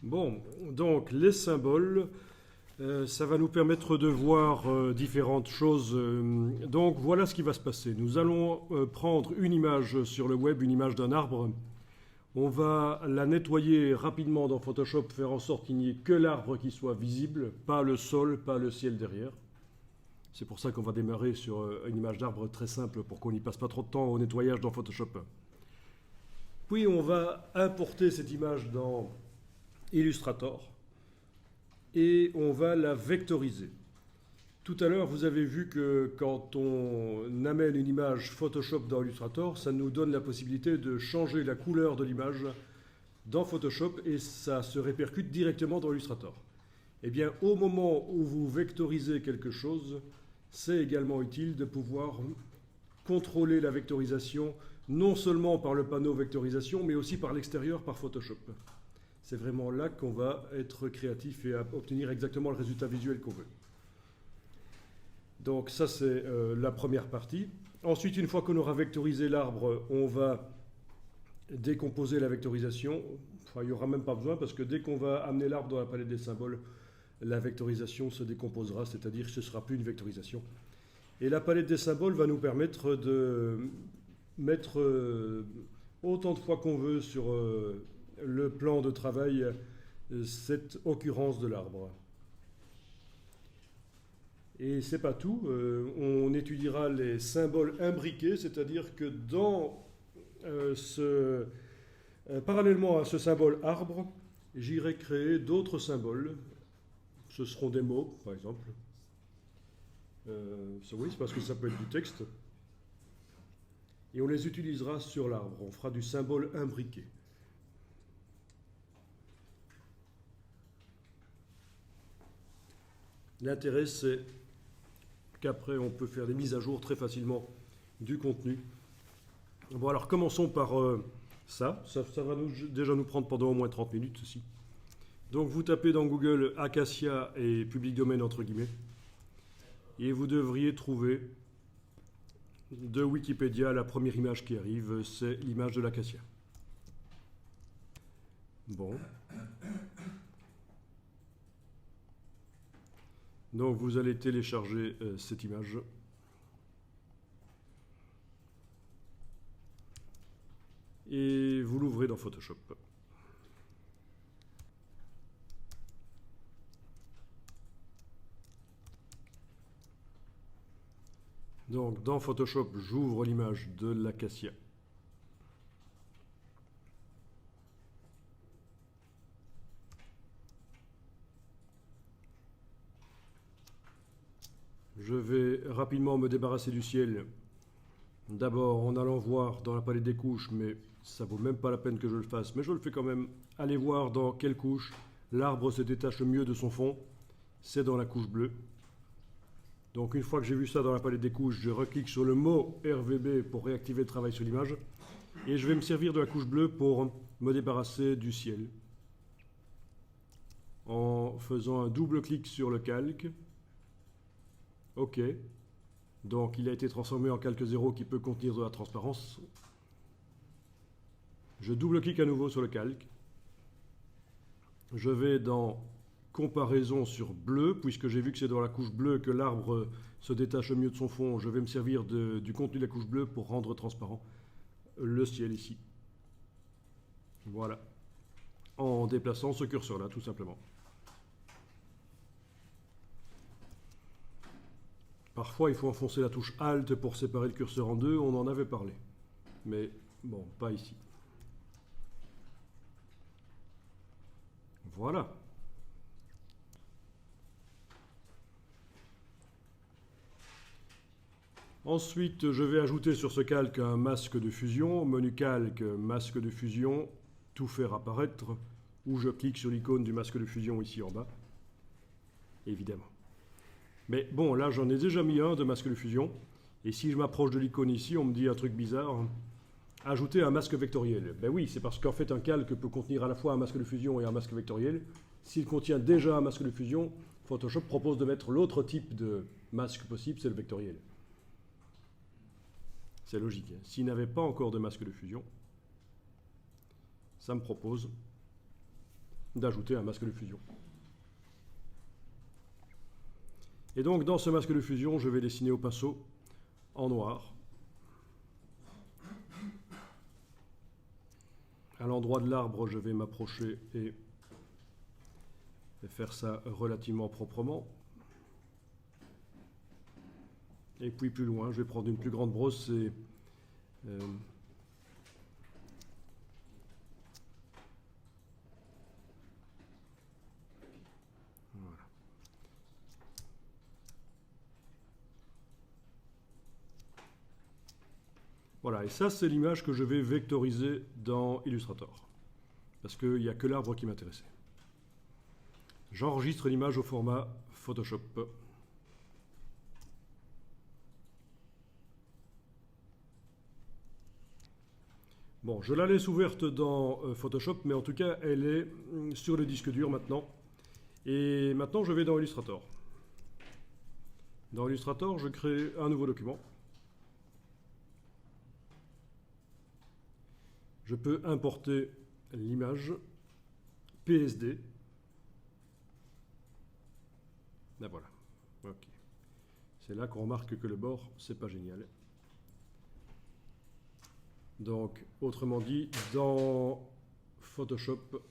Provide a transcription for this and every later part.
Bon, donc les symboles, ça va nous permettre de voir différentes choses. Donc voilà ce qui va se passer. Nous allons prendre une image sur le web, une image d'un arbre. On va la nettoyer rapidement dans Photoshop, faire en sorte qu'il n'y ait que l'arbre qui soit visible, pas le sol, pas le ciel derrière. C'est pour ça qu'on va démarrer sur une image d'arbre très simple pour qu'on n'y passe pas trop de temps au nettoyage dans Photoshop. Puis on va importer cette image dans Illustrator et on va la vectoriser. Tout à l'heure, vous avez vu que quand on amène une image Photoshop dans Illustrator, ça nous donne la possibilité de changer la couleur de l'image dans Photoshop et ça se répercute directement dans Illustrator. Eh bien, au moment où vous vectorisez quelque chose, c'est également utile de pouvoir contrôler la vectorisation, non seulement par le panneau vectorisation, mais aussi par l'extérieur, par Photoshop. C'est vraiment là qu'on va être créatif et obtenir exactement le résultat visuel qu'on veut. Donc ça, c'est la première partie. Ensuite, une fois qu'on aura vectorisé l'arbre, on va décomposer la vectorisation. Enfin, il n'y aura même pas besoin parce que dès qu'on va amener l'arbre dans la palette des symboles, la vectorisation se décomposera, c'est-à-dire que ce ne sera plus une vectorisation. Et la palette des symboles va nous permettre de mettre autant de fois qu'on veut sur le plan de travail cette occurrence de l'arbre. Et c'est pas tout, on étudiera les symboles imbriqués, c'est-à-dire que dans parallèlement à ce symbole arbre, j'irai créer d'autres symboles. Ce seront des mots, par exemple. Oui, c'est parce que ça peut être du texte. Et on les utilisera sur l'arbre. On fera du symbole imbriqué. L'intérêt, c'est qu'après, on peut faire des mises à jour très facilement du contenu. Bon, alors commençons par ça. Ça va déjà nous prendre pendant au moins 30 minutes, ceci. Donc, vous tapez dans Google Acacia et public domaine entre guillemets. Et vous devriez trouver de Wikipédia la première image qui arrive, c'est l'image de l'acacia. Bon. Donc vous allez télécharger cette image. Et vous l'ouvrez dans Photoshop. Donc dans Photoshop, j'ouvre l'image de l'acacia. Je vais rapidement me débarrasser du ciel. D'abord en allant voir dans la palette des couches, mais ça vaut même pas la peine que je le fasse, mais je le fais quand même. Allez voir dans quelle couche l'arbre se détache le mieux de son fond. C'est dans la couche bleue. Donc une fois que j'ai vu ça dans la palette des couches, je reclique sur le mot RVB pour réactiver le travail sur l'image. Et je vais me servir de la couche bleue pour me débarrasser du ciel. En faisant un double clic sur le calque. OK. Donc il a été transformé en calque 0 qui peut contenir de la transparence. Je double-clique à nouveau sur le calque. Je vais dans comparaison sur bleu, puisque j'ai vu que c'est dans la couche bleue que l'arbre se détache mieux de son fond. Je vais me servir du contenu de la couche bleue pour rendre transparent le ciel ici. Voilà. En déplaçant ce curseur-là, tout simplement. Parfois, il faut enfoncer la touche Alt pour séparer le curseur en deux. On en avait parlé. Mais bon, pas ici. Voilà. Ensuite, je vais ajouter sur ce calque un masque de fusion. Menu calque, masque de fusion, tout faire apparaître. Ou je clique sur l'icône du masque de fusion ici en bas. Évidemment. Mais bon, là, j'en ai déjà mis un de masque de fusion. Et si je m'approche de l'icône ici, on me dit un truc bizarre. Ajouter un masque vectoriel. Ben oui, c'est parce qu'en fait, un calque peut contenir à la fois un masque de fusion et un masque vectoriel. S'il contient déjà un masque de fusion, Photoshop propose de mettre l'autre type de masque possible, c'est le vectoriel. C'est logique. S'il n'avait pas encore de masque de fusion, ça me propose d'ajouter un masque de fusion. Et donc dans ce masque de fusion, je vais dessiner au pinceau en noir. À l'endroit de l'arbre, je vais m'approcher et faire ça relativement proprement. Et puis plus loin, je vais prendre une plus grande brosse et voilà. Voilà, et ça c'est l'image que je vais vectoriser dans Illustrator. Parce qu'il n'y a que l'arbre qui m'intéressait. J'enregistre l'image au format Photoshop. Bon, je la laisse ouverte dans Photoshop, mais en tout cas, elle est sur le disque dur maintenant. Et maintenant, je vais dans Illustrator. Dans Illustrator, je crée un nouveau document. Je peux importer l'image PSD. Là, voilà. Ok. C'est là qu'on remarque que le bord, c'est pas génial. Donc, autrement dit, dans Photoshop,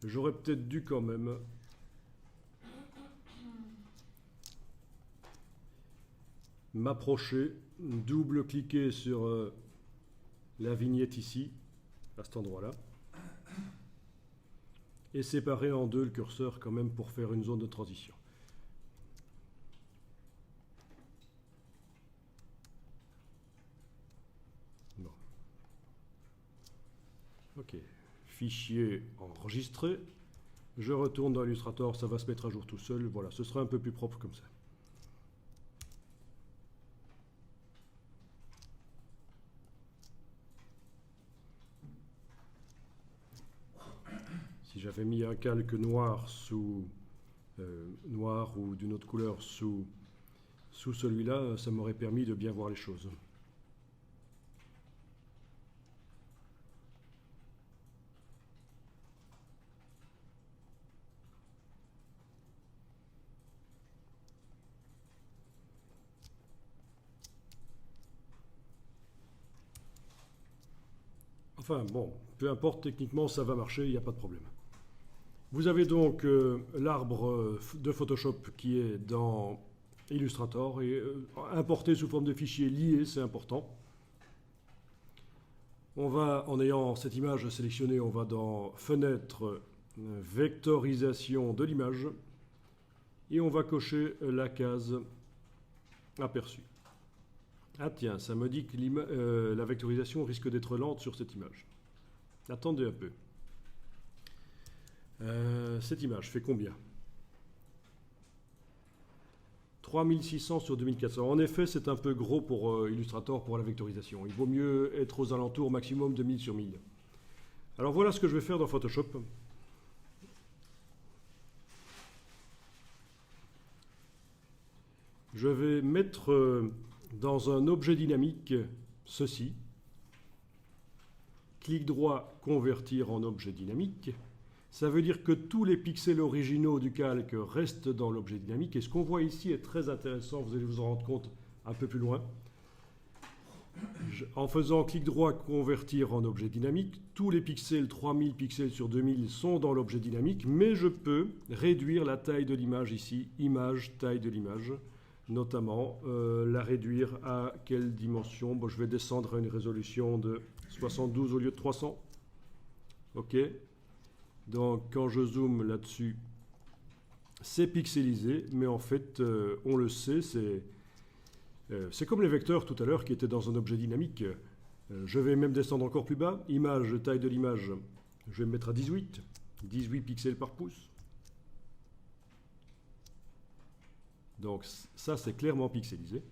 j'aurais peut-être dû quand même m'approcher, double-cliquer sur la vignette ici, à cet endroit-là, et séparer en deux le curseur quand même pour faire une zone de transition. Bon. Ok, fichier enregistré. Je retourne dans Illustrator, ça va se mettre à jour tout seul. Voilà, ce sera un peu plus propre comme ça. Si j'avais mis un calque noir sous noir ou d'une autre couleur sous celui-là, ça m'aurait permis de bien voir les choses. Enfin bon, peu importe, techniquement ça va marcher, il n'y a pas de problème. Vous avez donc l'arbre de Photoshop qui est dans Illustrator et importé sous forme de fichier lié, c'est important. On va, en ayant cette image sélectionnée, on va dans Fenêtre, Vectorisation de l'image et on va cocher la case Aperçu. Ah tiens, ça me dit que la vectorisation risque d'être lente sur cette image. Attendez un peu. Cette image fait combien? 3600 sur 2400. En effet, c'est un peu gros pour Illustrator pour la vectorisation. Il vaut mieux être aux alentours maximum de 1000 sur 1000. Alors voilà ce que je vais faire dans Photoshop. Je vais mettre dans un objet dynamique ceci. Clic droit, convertir en objet dynamique. Ça veut dire que tous les pixels originaux du calque restent dans l'objet dynamique. Et ce qu'on voit ici est très intéressant, vous allez vous en rendre compte un peu plus loin. En faisant clic droit, convertir en objet dynamique, tous les pixels, 3000 pixels sur 2000, sont dans l'objet dynamique, mais je peux réduire la taille de l'image ici, image, taille de l'image, notamment la réduire à quelle dimension? Bon, je vais descendre à une résolution de 72 au lieu de 300. OK. Donc, quand je zoome là-dessus, c'est pixelisé, mais en fait, on le sait, c'est comme les vecteurs tout à l'heure qui étaient dans un objet dynamique. Je vais même descendre encore plus bas. Image, taille de l'image, je vais me mettre à 18. 18 pixels par pouce. Donc, ça, c'est clairement pixelisé.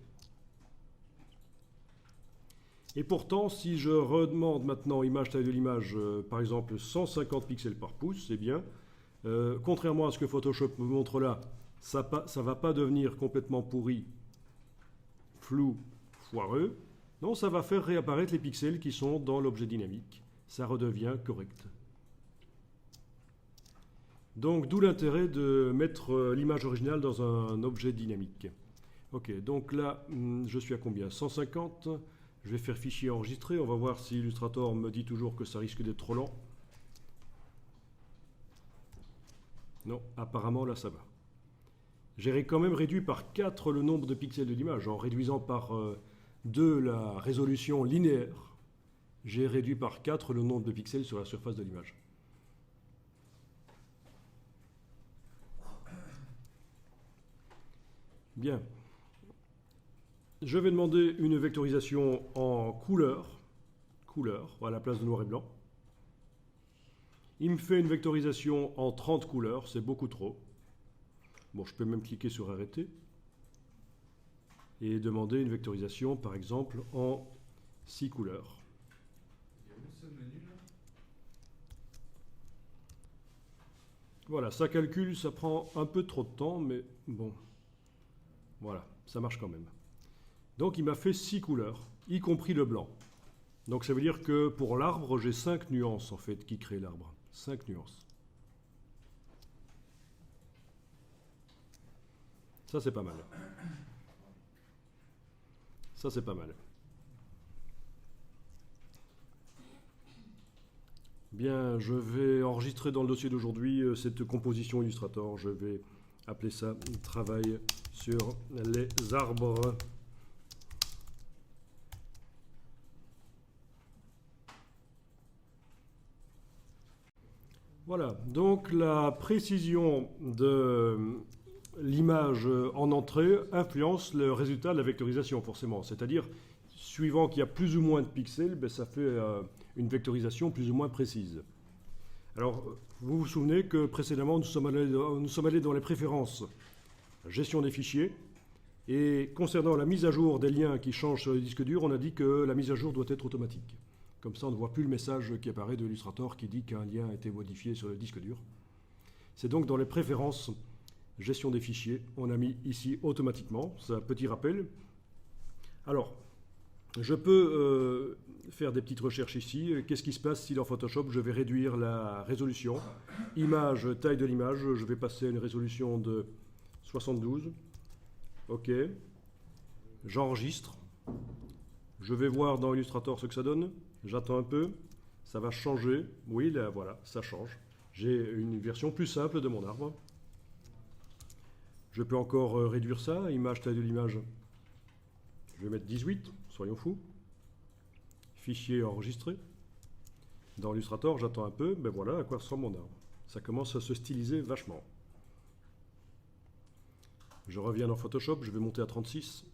Et pourtant, si je redemande maintenant image, taille de l'image, par exemple 150 pixels par pouce, eh bien, contrairement à ce que Photoshop me montre là, ça ne va pas devenir complètement pourri, flou, foireux. Non, ça va faire réapparaître les pixels qui sont dans l'objet dynamique. Ça redevient correct. Donc d'où l'intérêt de mettre l'image originale dans un objet dynamique. Ok, donc là, je suis à combien? 150. Je vais faire fichier enregistré. On va voir si Illustrator me dit toujours que ça risque d'être trop lent. Non, apparemment là ça va. J'ai quand même réduit par 4 le nombre de pixels de l'image. En réduisant par 2 la résolution linéaire, j'ai réduit par 4 le nombre de pixels sur la surface de l'image. Bien. Je vais demander une vectorisation en couleur à la place de noir et blanc. Il me fait une vectorisation en 30 couleurs, c'est beaucoup trop. Bon, je peux même cliquer sur arrêter et demander une vectorisation, par exemple, en 6 couleurs. Voilà, ça calcule, ça prend un peu trop de temps, mais bon, voilà, ça marche quand même. Donc il m'a fait 6 couleurs, y compris le blanc. Donc ça veut dire que pour l'arbre, j'ai 5 nuances en fait qui créent l'arbre. 5 nuances. Ça c'est pas mal. Ça c'est pas mal. Bien, je vais enregistrer dans le dossier d'aujourd'hui cette composition Illustrator. Je vais appeler ça « Travail sur les arbres ». Voilà, donc la précision de l'image en entrée influence le résultat de la vectorisation, forcément. C'est-à-dire, suivant qu'il y a plus ou moins de pixels, ben, ça fait une vectorisation plus ou moins précise. Alors, vous vous souvenez que précédemment, nous sommes allés dans les préférences, gestion des fichiers, et concernant la mise à jour des liens qui changent sur le disque dur, on a dit que la mise à jour doit être automatique. Comme ça, on ne voit plus le message qui apparaît de Illustrator qui dit qu'un lien a été modifié sur le disque dur. C'est donc dans les préférences, gestion des fichiers, on a mis ici automatiquement. C'est un petit rappel. Alors, je peux faire des petites recherches ici. Qu'est-ce qui se passe si dans Photoshop, je vais réduire la résolution? Image, taille de l'image, je vais passer à une résolution de 72. OK. J'enregistre. Je vais voir dans Illustrator ce que ça donne. J'attends un peu. Ça va changer. Oui, là, voilà, ça change. J'ai une version plus simple de mon arbre. Je peux encore réduire ça. Image, taille de l'image. Je vais mettre 18, soyons fous. Fichier enregistré. Dans Illustrator, j'attends un peu. Ben voilà à quoi ressemble mon arbre. Ça commence à se styliser vachement. Je reviens dans Photoshop, je vais monter à 36.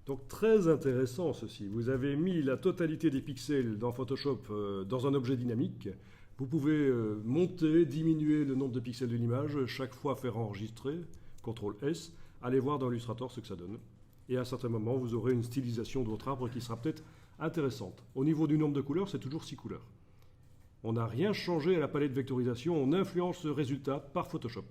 Donc très intéressant ceci. Vous avez mis la totalité des pixels dans Photoshop dans un objet dynamique. Vous pouvez monter, diminuer le nombre de pixels de l'image, chaque fois faire enregistrer, CTRL S, allez voir dans Illustrator ce que ça donne. Et à un certain moment, vous aurez une stylisation de votre arbre qui sera peut-être intéressante. Au niveau du nombre de couleurs, c'est toujours 6 couleurs. On n'a rien changé à la palette de vectorisation, on influence le résultat par Photoshop.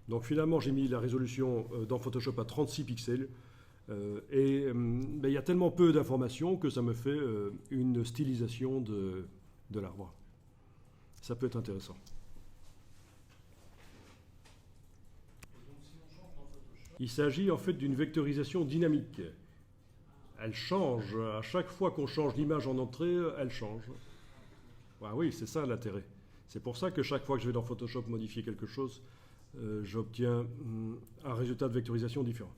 Donc finalement, j'ai mis la résolution dans Photoshop à 36 pixels. Il y a tellement peu d'informations que ça me fait une stylisation de l'arbre. Ça peut être intéressant. Il s'agit en fait d'une vectorisation dynamique. Elle change. À chaque fois qu'on change l'image en entrée, elle change. Ah oui, c'est ça l'intérêt. C'est pour ça que chaque fois que je vais dans Photoshop modifier quelque chose, j'obtiens un résultat de vectorisation différent.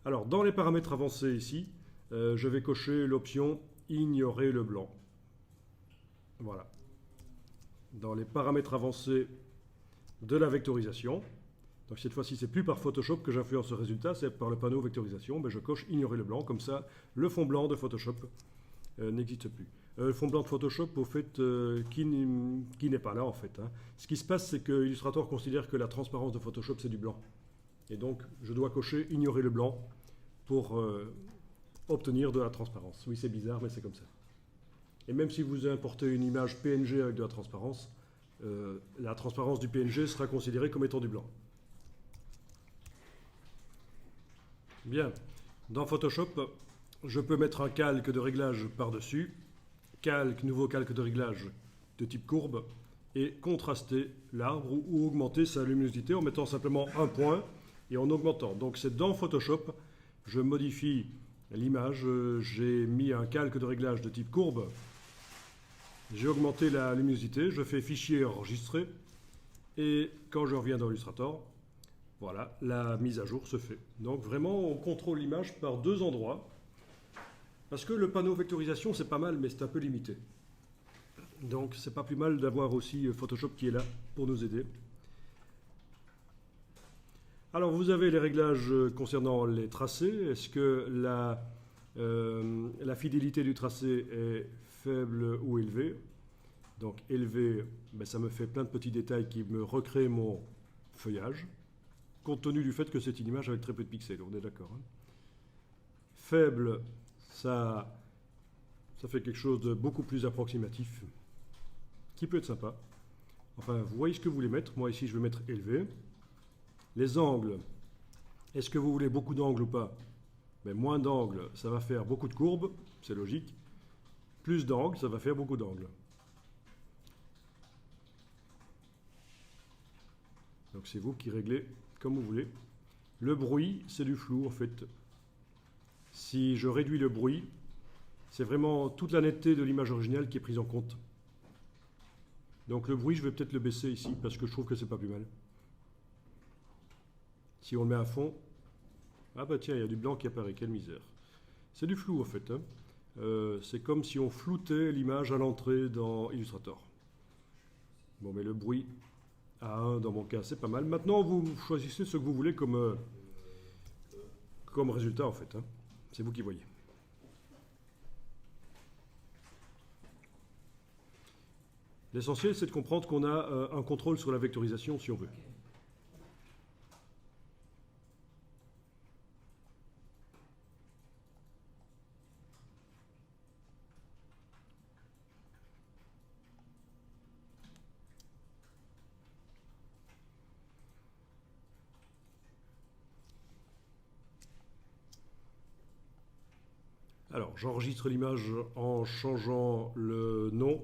Alors, dans les paramètres avancés ici, je vais cocher l'option « Ignorer le blanc ». Voilà. Dans les paramètres avancés de la vectorisation, donc cette fois-ci, c'est plus par Photoshop que j'influence ce résultat, c'est par le panneau vectorisation. Ben, je coche « Ignorer le blanc », comme ça, le fond blanc de Photoshop n'existe plus. Le fond blanc de Photoshop, au fait, qui n'est pas là, en fait. Hein. Ce qui se passe, c'est que Illustrator considère que la transparence de Photoshop, c'est du blanc. Et donc, je dois cocher « Ignorer le blanc » pour obtenir de la transparence. Oui, c'est bizarre, mais c'est comme ça. Et même si vous importez une image PNG avec de la transparence du PNG sera considérée comme étant du blanc. Bien. Dans Photoshop, je peux mettre un calque de réglage par-dessus nouveau calque de réglage de type courbe et contraster l'arbre ou augmenter sa luminosité en mettant simplement un point et en augmentant. Donc c'est dans Photoshop, je modifie l'image, j'ai mis un calque de réglage de type courbe, j'ai augmenté la luminosité, je fais fichier enregistré et quand je reviens dans Illustrator, voilà, la mise à jour se fait. Donc vraiment, on contrôle l'image par deux endroits. Parce que le panneau vectorisation, c'est pas mal, mais c'est un peu limité. Donc c'est pas plus mal d'avoir aussi Photoshop qui est là pour nous aider. Alors vous avez les réglages concernant les tracés. Est-ce que la fidélité du tracé est faible ou élevée? Donc élevé, ben, ça me fait plein de petits détails qui me recréent mon feuillage, compte tenu du fait que c'est une image avec très peu de pixels, on est d'accord, hein. Faible, ça fait quelque chose de beaucoup plus approximatif, qui peut être sympa. Enfin, vous voyez ce que vous voulez mettre. Moi ici, je vais mettre élevé. Les angles, est-ce que vous voulez beaucoup d'angles ou pas? Mais moins d'angles, ça va faire beaucoup de courbes, c'est logique. Plus d'angles, ça va faire beaucoup d'angles. Donc c'est vous qui réglez comme vous voulez. Le bruit, c'est du flou en fait. Si je réduis le bruit, c'est vraiment toute la netteté de l'image originale qui est prise en compte. Donc le bruit, je vais peut-être le baisser ici parce que je trouve que c'est pas plus mal. Si on le met à fond, ah bah tiens, il y a du blanc qui apparaît, quelle misère. C'est du flou en fait, hein. C'est comme si on floutait l'image à l'entrée dans Illustrator. Bon, mais le bruit à 1 dans mon cas, c'est pas mal. Maintenant, vous choisissez ce que vous voulez comme résultat en fait, hein. C'est vous qui voyez. L'essentiel, c'est de comprendre qu'on a un contrôle sur la vectorisation si on veut. Alors, j'enregistre l'image en changeant le nom.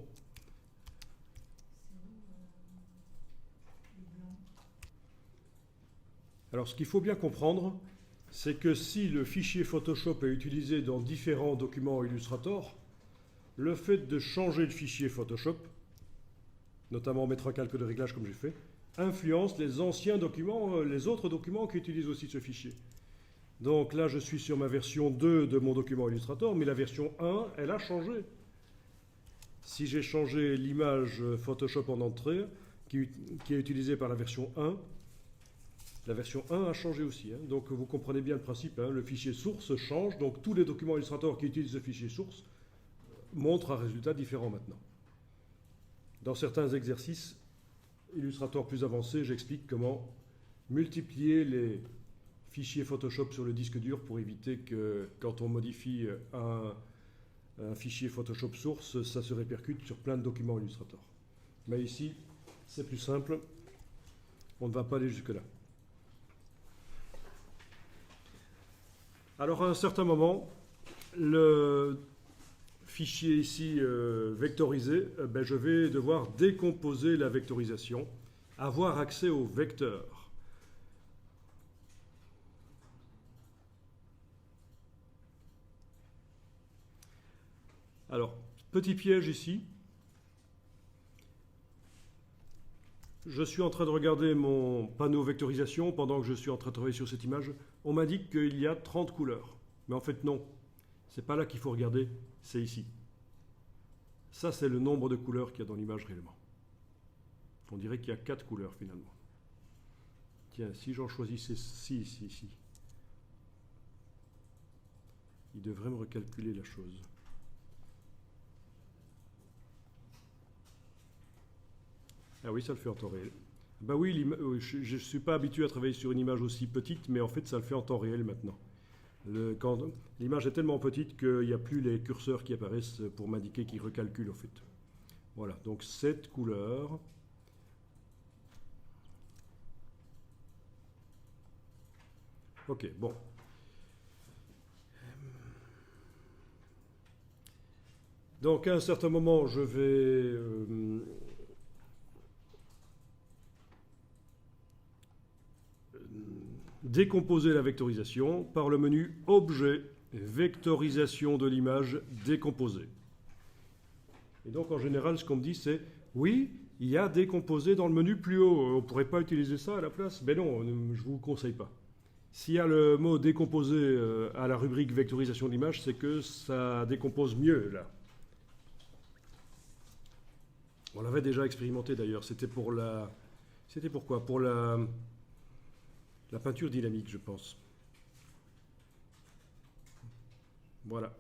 Alors, ce qu'il faut bien comprendre, c'est que si le fichier Photoshop est utilisé dans différents documents Illustrator, le fait de changer de fichier Photoshop, notamment mettre un calque de réglage comme j'ai fait, influence les anciens documents, les autres documents qui utilisent aussi ce fichier. Donc là, je suis sur ma version 2 de mon document Illustrator, mais la version 1, elle a changé. Si j'ai changé l'image Photoshop en entrée, qui est utilisée par la version 1 a changé aussi, hein. Donc vous comprenez bien le principe, hein. Le fichier source change, donc tous les documents Illustrator qui utilisent ce fichier source montrent un résultat différent maintenant. Dans certains exercices Illustrator plus avancés, j'explique comment multiplier les fichier Photoshop sur le disque dur pour éviter que quand on modifie un fichier Photoshop source, ça se répercute sur plein de documents Illustrator. Mais ici, c'est plus simple. On ne va pas aller jusque-là. Alors à un certain moment, le fichier ici vectorisé, ben, je vais devoir décomposer la vectorisation, avoir accès au vecteur. Alors, petit piège ici. Je suis en train de regarder mon panneau vectorisation pendant que je suis en train de travailler sur cette image. On m'indique qu'il y a 30 couleurs. Mais en fait, non. C'est pas là qu'il faut regarder, c'est ici. Ça, c'est le nombre de couleurs qu'il y a dans l'image réellement. On dirait qu'il y a 4 couleurs finalement. Tiens, si j'en choisissais ici, il devrait me recalculer la chose. Ah oui, ça le fait en temps réel. Bah oui, je ne suis pas habitué à travailler sur une image aussi petite, mais en fait, ça le fait en temps réel maintenant. Quand l'image est tellement petite qu'il n'y a plus les curseurs qui apparaissent pour m'indiquer qu'il recalcule, en fait. Voilà, donc 7 couleurs. Ok, bon. Donc à un certain moment, je vais décomposer la vectorisation par le menu Objet, vectorisation de l'image décomposée. Et donc en général, ce qu'on me dit, c'est oui, il y a décomposé dans le menu plus haut. On ne pourrait pas utiliser ça à la place? Ben non, je ne vous conseille pas. S'il y a le mot décomposé à la rubrique vectorisation de l'image, c'est que ça décompose mieux là. On l'avait déjà expérimenté d'ailleurs. C'était pour la. C'était pour quoi? Pour la peinture dynamique, je pense. Voilà.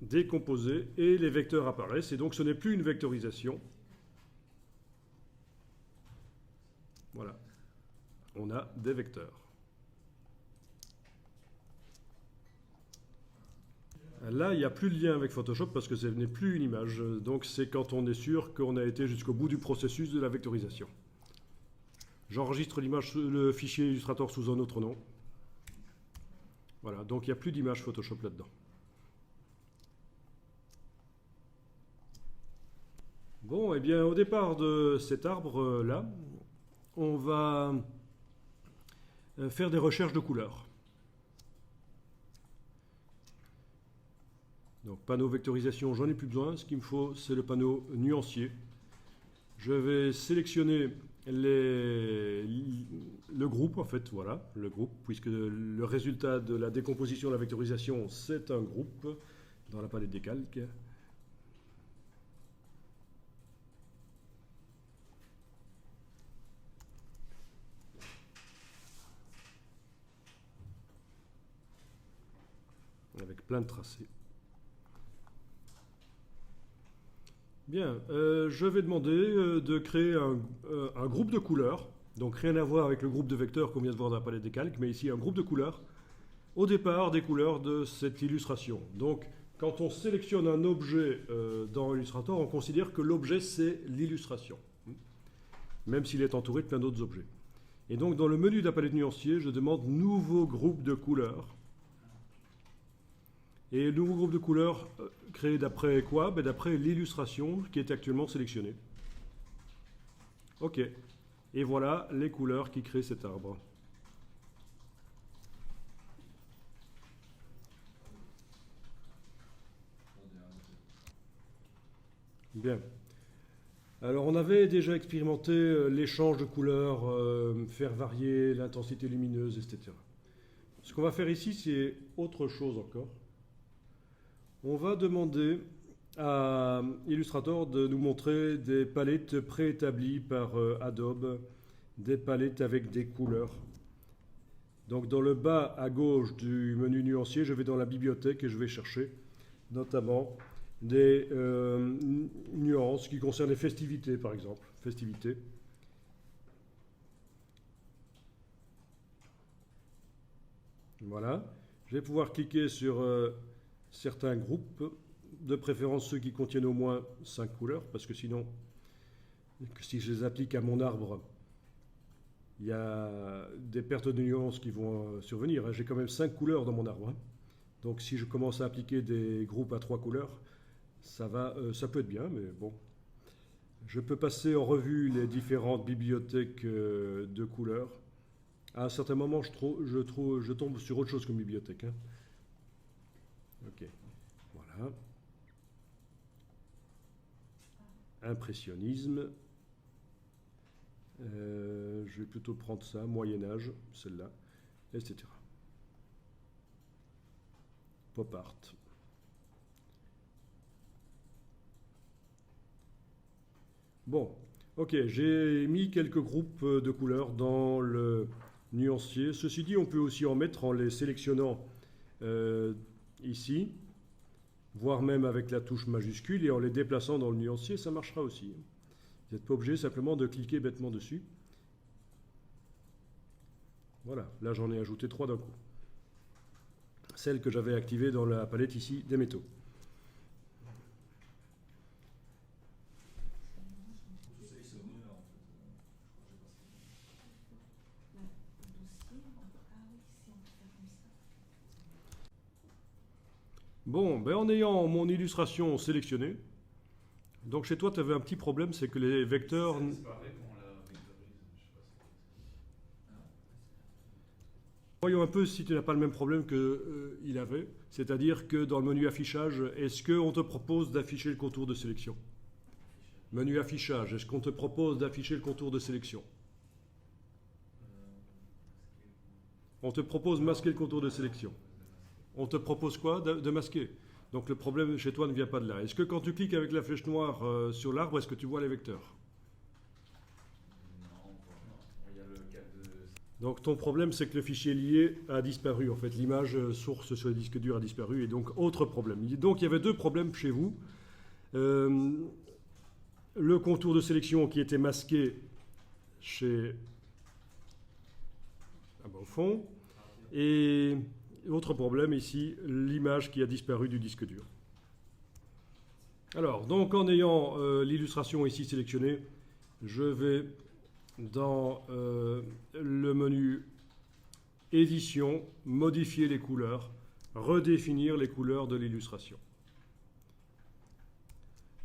Décomposé et les vecteurs apparaissent. Et donc ce n'est plus une vectorisation. Voilà. On a des vecteurs. Là, il n'y a plus de lien avec Photoshop parce que ce n'est plus une image. Donc c'est quand on est sûr qu'on a été jusqu'au bout du processus de la vectorisation. J'enregistre l'image, le fichier Illustrator sous un autre nom. Voilà, donc il n'y a plus d'image Photoshop là-dedans. Bon, eh bien, au départ de cet arbre-là, on va faire des recherches de couleurs. Donc, panneau vectorisation, j'en ai plus besoin. Ce qu'il me faut, c'est le panneau nuancier. Je vais sélectionner le groupe, en fait, voilà, le groupe, puisque le résultat de la décomposition de la vectorisation, c'est un groupe dans la palette des calques. Avec plein de tracés. Bien, je vais demander de créer un groupe de couleurs, donc rien à voir avec le groupe de vecteurs qu'on vient de voir dans la palette des calques, mais ici un groupe de couleurs, au départ des couleurs de cette illustration. Donc quand on sélectionne un objet dans Illustrator, on considère que l'objet c'est l'illustration, même s'il est entouré de plein d'autres objets. Et donc dans le menu de la palette nuancier, je demande nouveau groupe de couleurs. Et le nouveau groupe de couleurs créé d'après quoi? Ben d'après l'illustration qui est actuellement sélectionnée. OK. Et voilà les couleurs qui créent cet arbre. Bien. Alors on avait déjà expérimenté l'échange de couleurs, faire varier l'intensité lumineuse, etc. Ce qu'on va faire ici, c'est autre chose encore. On va demander à Illustrator de nous montrer des palettes préétablies par Adobe, des palettes avec des couleurs. Donc dans le bas à gauche du menu nuancier, je vais dans la bibliothèque et je vais chercher notamment des nuances qui concernent les festivités par exemple. Festivités. Voilà. Je vais pouvoir cliquer sur certains groupes, de préférence ceux qui contiennent au moins 5 couleurs, parce que sinon, si je les applique à mon arbre, il y a des pertes de nuances qui vont survenir. J'ai quand même 5 couleurs dans mon arbre. Donc si je commence à appliquer des groupes à 3 couleurs, ça peut être bien, mais bon. Je peux passer en revue les différentes bibliothèques de couleurs. À un certain moment, je tombe sur autre chose comme bibliothèque. Hein. Ok, voilà. Impressionnisme. Je vais plutôt prendre ça, Moyen-Âge, celle-là, etc. Pop art. Bon, ok, j'ai mis quelques groupes de couleurs dans le nuancier. Ceci dit, on peut aussi en mettre en les sélectionnant ici, voire même avec la touche majuscule, et en les déplaçant dans le nuancier, ça marchera aussi. Vous n'êtes pas obligé simplement de cliquer bêtement dessus. Voilà, là j'en ai ajouté 3 d'un coup. Celle que j'avais activée dans la palette ici des métaux. Bon, ben en ayant mon illustration sélectionnée, donc chez toi, tu avais un petit problème, c'est que les vecteurs... Ça disparaît quand on la vectorise. Je sais pas si Voyons un peu si tu n'as pas le même problème qu'il avait, c'est-à-dire que dans le menu affichage, est-ce qu'on te propose d'afficher le contour de sélection? Menu affichage, est-ce qu'on te propose d'afficher le contour de sélection? On te propose masquer le contour de sélection. On te propose quoi? De masquer. Donc le problème chez toi ne vient pas de là. Est-ce que quand tu cliques avec la flèche noire sur l'arbre, est-ce que tu vois les vecteurs? non, il y a le cas de... Donc ton problème, c'est que le fichier lié a disparu. En fait, l'image source sur le disque dur a disparu. Et donc, autre problème. Donc il y avait deux problèmes chez vous. Le contour de sélection qui était masqué chez... au fond. Et autre problème ici, l'image qui a disparu du disque dur. Alors, donc en ayant l'illustration ici sélectionnée, je vais dans le menu édition, modifier les couleurs, redéfinir les couleurs de l'illustration.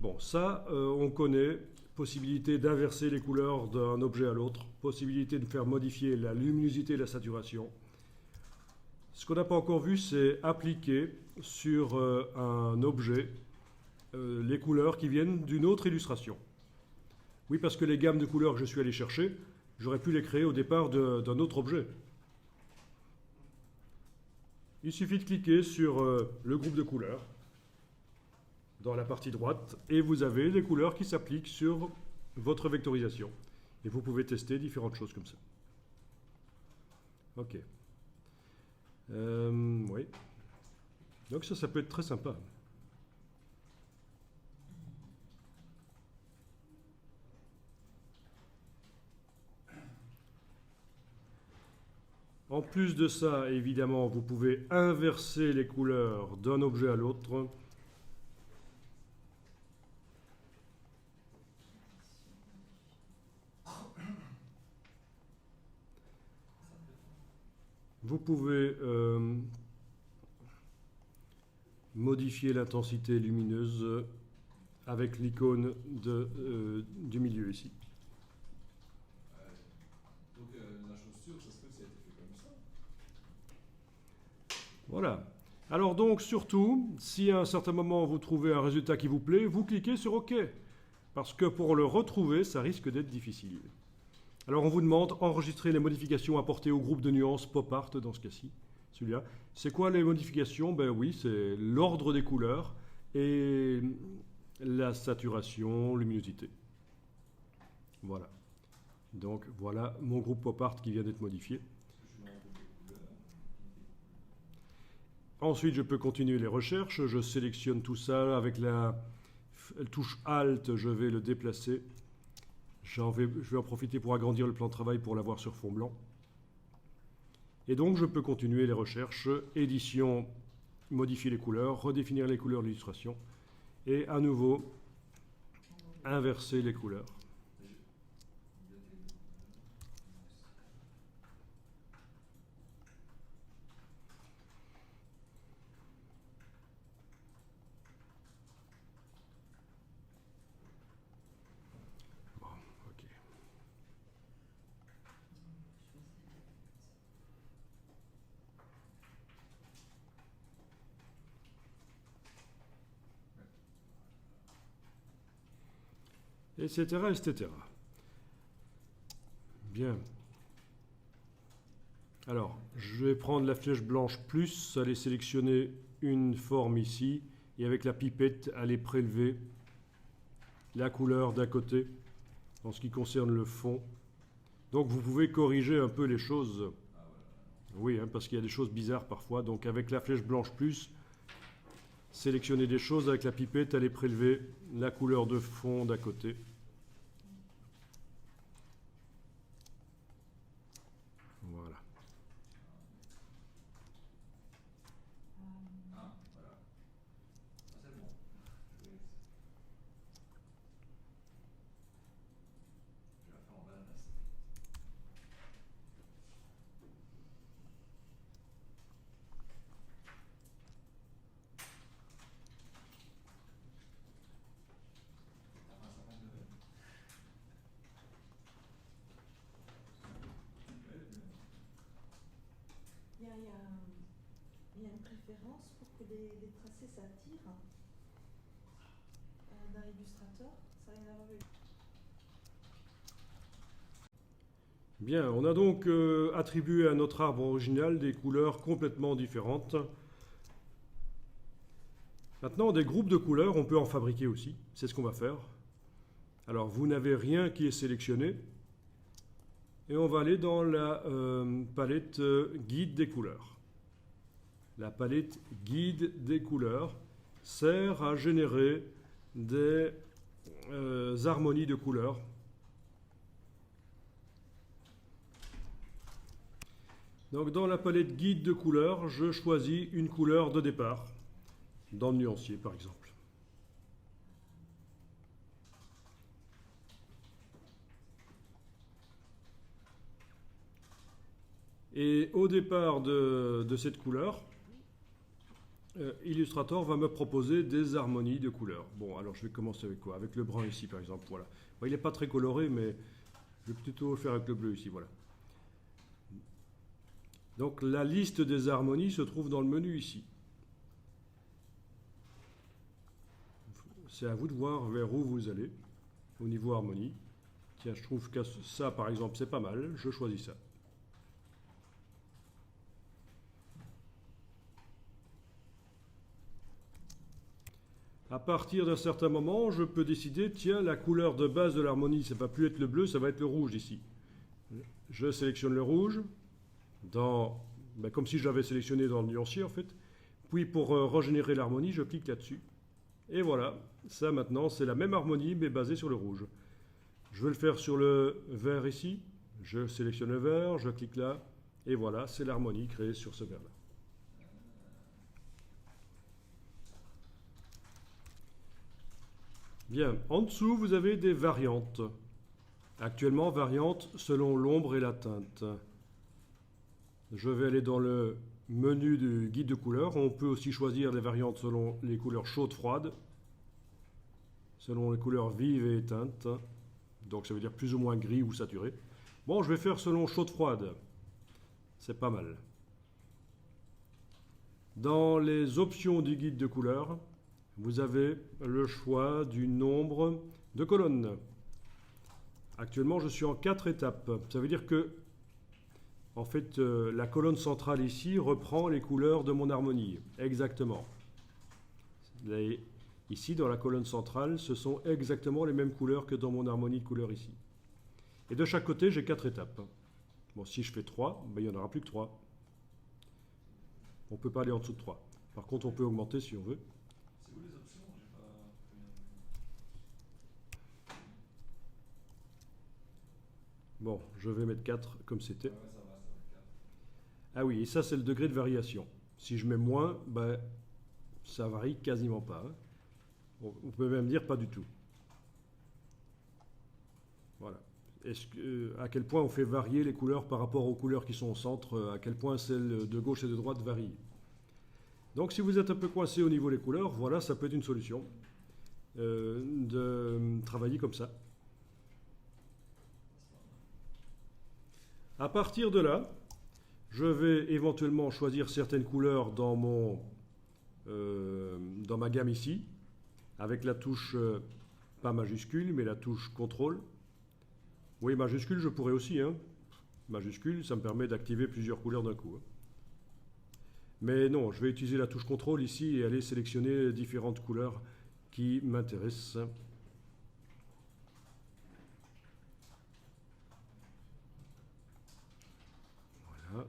Bon, ça, on connaît, possibilité d'inverser les couleurs d'un objet à l'autre, possibilité de faire modifier la luminosité et la saturation. Ce qu'on n'a pas encore vu, c'est appliquer sur un objet les couleurs qui viennent d'une autre illustration. Oui, parce que les gammes de couleurs que je suis allé chercher, j'aurais pu les créer au départ d'un autre objet. Il suffit de cliquer sur le groupe de couleurs dans la partie droite et vous avez les couleurs qui s'appliquent sur votre vectorisation. Et vous pouvez tester différentes choses comme ça. Ok. Oui. Donc ça peut être très sympa. En plus de ça, évidemment, vous pouvez inverser les couleurs d'un objet à l'autre. Vous pouvez modifier l'intensité lumineuse avec l'icône du milieu ici. Donc la chaussure, ça se peut que ça a été fait comme ça. Voilà. Alors donc, surtout, si à un certain moment vous trouvez un résultat qui vous plaît, vous cliquez sur OK. Parce que pour le retrouver, ça risque d'être difficile. Alors on vous demande enregistrer les modifications apportées au groupe de nuances pop art dans ce cas-ci, celui-là. C'est quoi les modifications? Ben oui, c'est l'ordre des couleurs et la saturation, luminosité. Voilà. Donc voilà mon groupe pop art qui vient d'être modifié. Ensuite, je peux continuer les recherches. Je sélectionne tout ça avec la touche Alt, je vais le déplacer. Je vais en profiter pour agrandir le plan de travail pour l'avoir sur fond blanc. Et donc, je peux continuer les recherches, édition, modifier les couleurs, redéfinir les couleurs de l'illustration, et à nouveau, inverser les couleurs. Etc., etc. Bien. Alors, je vais prendre la flèche blanche plus, aller sélectionner une forme ici, et avec la pipette, aller prélever la couleur d'un côté, en ce qui concerne le fond. Donc vous pouvez corriger un peu les choses. Oui, hein, parce qu'il y a des choses bizarres parfois. Donc avec la flèche blanche plus, sélectionner des choses avec la pipette, aller prélever la couleur de fond d'à côté. Voilà. préférence pour que les tracés s'attirent dans Illustrator? Ça n'a rien à voir avec... Bien, on a donc attribué à notre arbre original des couleurs complètement différentes. Maintenant, des groupes de couleurs, on peut en fabriquer aussi. C'est ce qu'on va faire. Alors, vous n'avez rien qui est sélectionné. Et on va aller dans la palette guide des couleurs. La palette guide des couleurs sert à générer des harmonies de couleurs. Donc dans la palette guide de couleurs, je choisis une couleur de départ, dans le nuancier par exemple. Et au départ de cette couleur, Illustrator va me proposer des harmonies de couleurs. Bon, alors je vais commencer avec quoi? Avec le brun ici par exemple, voilà. Bon, il n'est pas très coloré, mais je vais plutôt le faire avec le bleu ici, voilà. Donc la liste des harmonies se trouve dans le menu ici. C'est à vous de voir vers où vous allez au niveau harmonie. Tiens, je trouve que ça par exemple c'est pas mal, je choisis ça. À partir d'un certain moment, je peux décider, tiens, la couleur de base de l'harmonie, ça ne va plus être le bleu, ça va être le rouge ici. Je sélectionne le rouge. Comme si j'avais sélectionné dans le nuancier en fait. Puis pour régénérer l'harmonie, je clique là-dessus. Et voilà, ça maintenant c'est la même harmonie mais basée sur le rouge. Je vais le faire sur le vert ici. Je sélectionne le vert, je clique là. Et voilà, c'est l'harmonie créée sur ce vert-là. Bien, en dessous vous avez des variantes. Actuellement, variantes selon l'ombre et la teinte. Je vais aller dans le menu du guide de couleurs. On peut aussi choisir les variantes selon les couleurs chaudes, froides, selon les couleurs vives et éteintes. Donc ça veut dire plus ou moins gris ou saturé. Bon, je vais faire selon chaude, froide. C'est pas mal. Dans les options du guide de couleurs, vous avez le choix du nombre de colonnes. Actuellement, je suis en 4 étapes. Ça veut dire que en fait, la colonne centrale ici reprend les couleurs de mon harmonie, exactement. Ici, dans la colonne centrale, ce sont exactement les mêmes couleurs que dans mon harmonie de couleurs ici. Et de chaque côté, j'ai 4 étapes. Bon, si je fais 3, il n'y en aura plus que 3. On ne peut pas aller en dessous de 3. Par contre, on peut augmenter si on veut. C'est où les options? J'ai pas bien. Bon, je vais mettre 4 comme c'était. Ouais, ça va 4. Ah oui, et ça c'est le degré de variation. Si je mets moins, ça varie quasiment pas. Hein. On peut même dire pas du tout. Voilà. À quel point on fait varier les couleurs par rapport aux couleurs qui sont au centre, à quel point celles de gauche et de droite varient. Donc si vous êtes un peu coincé au niveau des couleurs, voilà, ça peut être une solution de travailler comme ça. À partir de là, je vais éventuellement choisir certaines couleurs dans ma gamme ici, avec la touche, pas majuscule, mais la touche contrôle. Oui, majuscule, je pourrais aussi. Hein. Majuscule, ça me permet d'activer plusieurs couleurs d'un coup. Hein. Mais non, je vais utiliser la touche contrôle ici et aller sélectionner différentes couleurs qui m'intéressent. Voilà.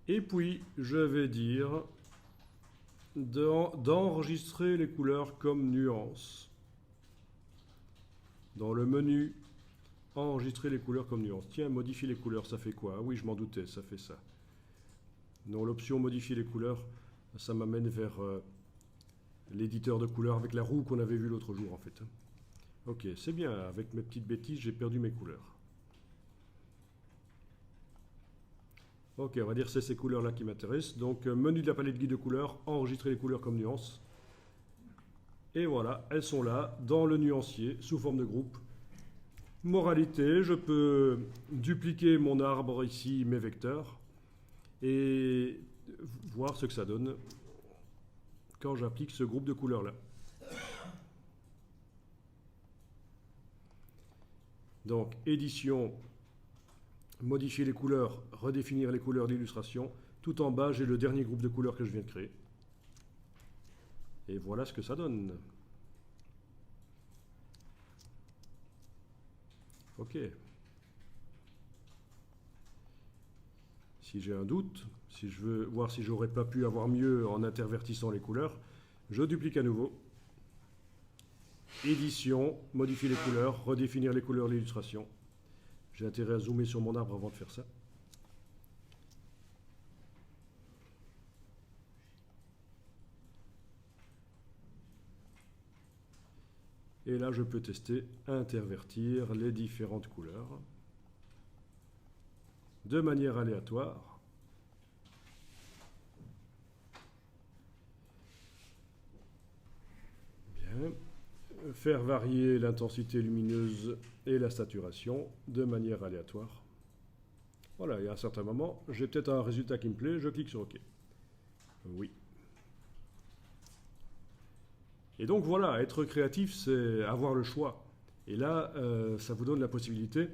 Et puis, je vais dire d'enregistrer les couleurs comme nuances. Dans le menu, enregistrer les couleurs comme nuances. Tiens, modifier les couleurs, ça fait quoi? Ah oui, je m'en doutais, ça fait ça. Dans l'option modifier les couleurs, ça m'amène vers l'éditeur de couleurs avec la roue qu'on avait vue l'autre jour en fait. Ok, c'est bien, avec mes petites bêtises, j'ai perdu mes couleurs. Ok, on va dire que c'est ces couleurs-là qui m'intéressent. Donc, menu de la palette guide de couleurs, enregistrer les couleurs comme nuances. Et voilà, elles sont là, dans le nuancier, sous forme de groupe. Moralité, je peux dupliquer mon arbre ici, mes vecteurs, et voir ce que ça donne quand j'applique ce groupe de couleurs-là. Donc, édition, modifier les couleurs, redéfinir les couleurs d'illustration. Tout en bas, j'ai le dernier groupe de couleurs que je viens de créer. Et voilà ce que ça donne. OK. Si j'ai un doute, si je veux voir si j'aurais pas pu avoir mieux en intervertissant les couleurs, je duplique à nouveau. Édition, modifier les couleurs, redéfinir les couleurs de l'illustration. J'ai intérêt à zoomer sur mon arbre avant de faire ça. Et là, je peux tester, intervertir les différentes couleurs de manière aléatoire. Bien. Faire varier l'intensité lumineuse et la saturation de manière aléatoire. Voilà, et à un certain moment, j'ai peut-être un résultat qui me plaît, je clique sur OK. Oui. Et donc voilà, être créatif, c'est avoir le choix. Et là, ça vous donne la possibilité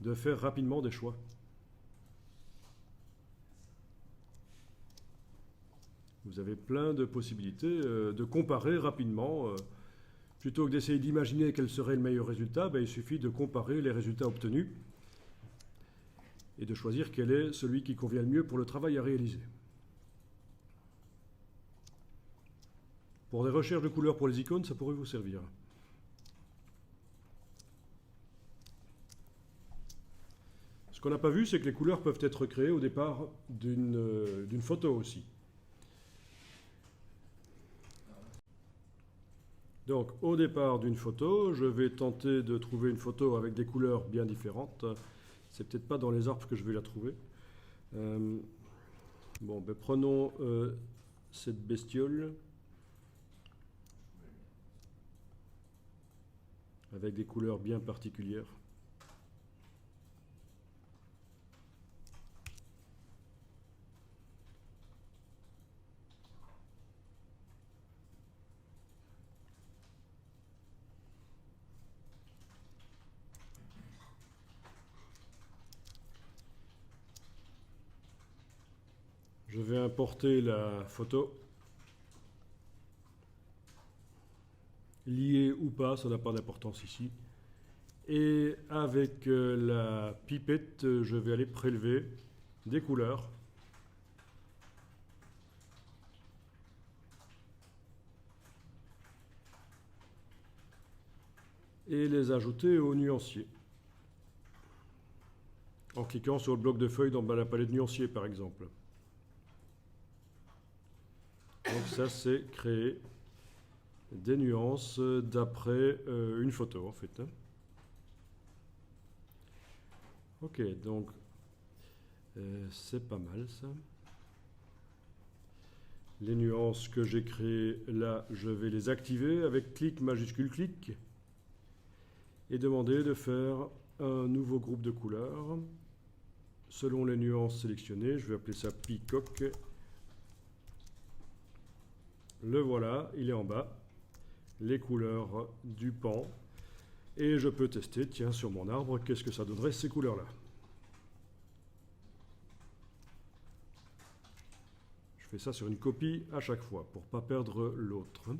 de faire rapidement des choix. Vous avez plein de possibilités de comparer rapidement. Plutôt que d'essayer d'imaginer quel serait le meilleur résultat, il suffit de comparer les résultats obtenus et de choisir quel est celui qui convient le mieux pour le travail à réaliser. Pour des recherches de couleurs pour les icônes, ça pourrait vous servir. Ce qu'on n'a pas vu, c'est que les couleurs peuvent être créées au départ d'une photo aussi. Donc, au départ d'une photo, je vais tenter de trouver une photo avec des couleurs bien différentes. C'est peut-être pas dans les arbres que je vais la trouver. Prenons cette bestiole avec des couleurs bien particulières. Je vais importer la photo. Liée ou pas, ça n'a pas d'importance ici. Et avec la pipette, je vais aller prélever des couleurs. Et les ajouter au nuancier. En cliquant sur le bloc de feuilles dans la palette nuancier, par exemple. Donc ça, c'est créer des nuances d'après une photo, en fait. Ok, donc c'est pas mal, ça. Les nuances que j'ai créées là, je vais les activer avec clic majuscule clic et demander de faire un nouveau groupe de couleurs selon les nuances sélectionnées. Je vais appeler ça peacock. Le voilà, il est en bas, les couleurs du pan. Et je peux tester, tiens, sur mon arbre, qu'est-ce que ça donnerait ces couleurs-là. Je fais ça sur une copie à chaque fois, pour ne pas perdre l'autre.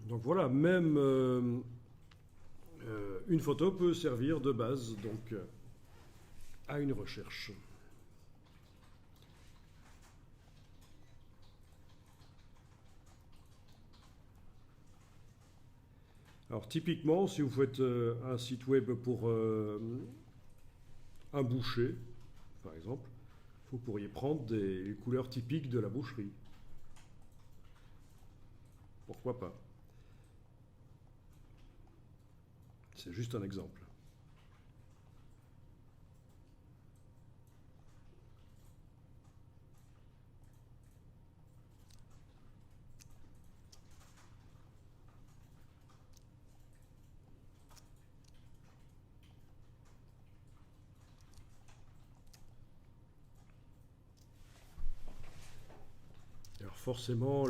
Donc voilà, même une photo peut servir de base donc, à une recherche. Alors typiquement, si vous faites un site web pour un boucher, par exemple, vous pourriez prendre des couleurs typiques de la boucherie. Pourquoi pas? C'est juste un exemple. forcément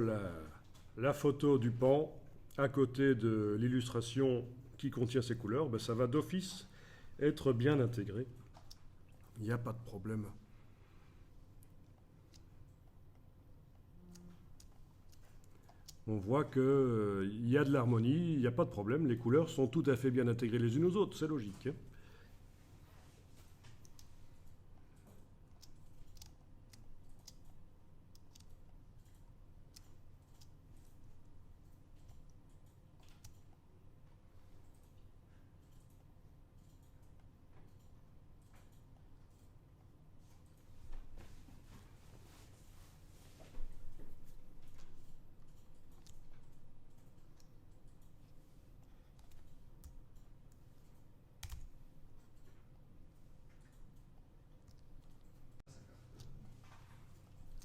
la photo du pan à côté de l'illustration qui contient ces couleurs, ben, ça va d'office être bien intégré. Il n'y a pas de problème. On voit qu'il y a de l'harmonie, il n'y a pas de problème, les couleurs sont tout à fait bien intégrées les unes aux autres, c'est logique, hein.